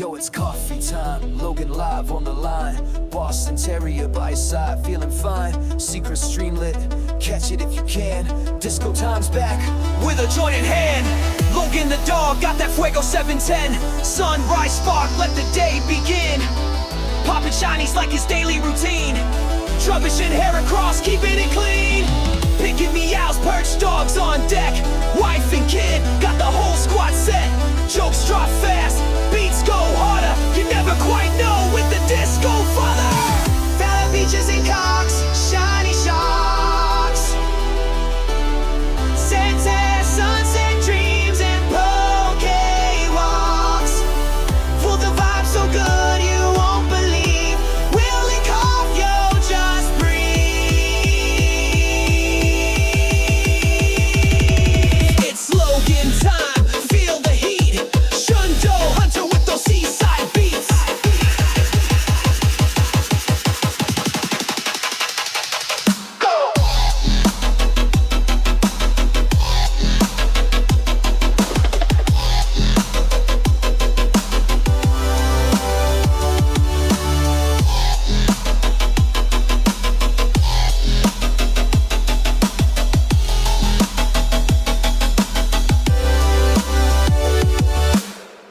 Yo, it's coffee time, Logan live on the line. Boston Terrier by his side, feeling fine. Secret stream lit, catch it if you can. Disco time's back, with a joint in hand. Logan the dog, got that Fuego 710. Sunrise spark, let the day begin. Poppin' shinies like his daily routine. Trubbish and hair across, keeping it clean. Picking meows, perch dogs on deck. Wife and kid, got the whole squad set. Jokes drop fast, beats go harder. You never quite know with the disco father. Fat beaches and cocks, shiny sharks. Sunset, sunset dreams and poke walks. Full the vibe so good you won't believe. Willie cough, yo, just breathe. It's Logan time, feel the heat. Shundo Hunter with those seaside beats. Go!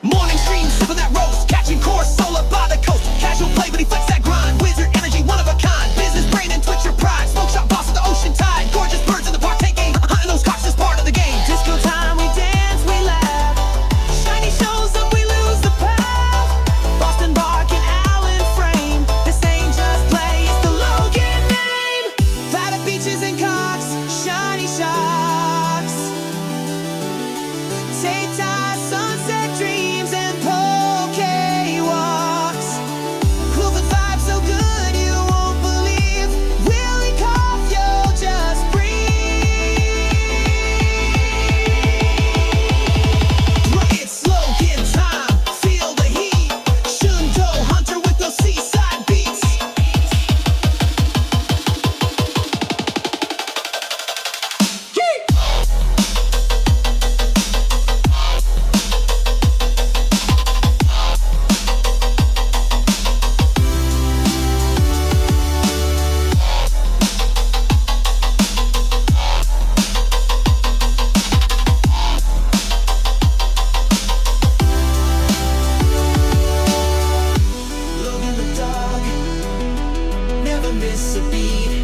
Morning stream, sipping that roast, catching course, solar by the coast. Casual play, but he flex that grind. Wizard energy, one of a kind. Business brain and twitch your pride. Smoke shop boss of the ocean tide. Gorgeous birds in the park taking. Hunting those cocks is part of the game. Disco time, we dance, we laugh. Shiny shows up, we lose the path. Boston bark and Allen frame. This ain't just play, it's the Logan name. Flat beaches and cocks, shiny sharks. Take time, sunset dreams and poke walks. Cool the vibe so good you won't believe. Willie cough, yo, just breathe. It's Logan time, feel the heat. Shundo Hunter with those seaside beats. Logan the dog, never miss a beat.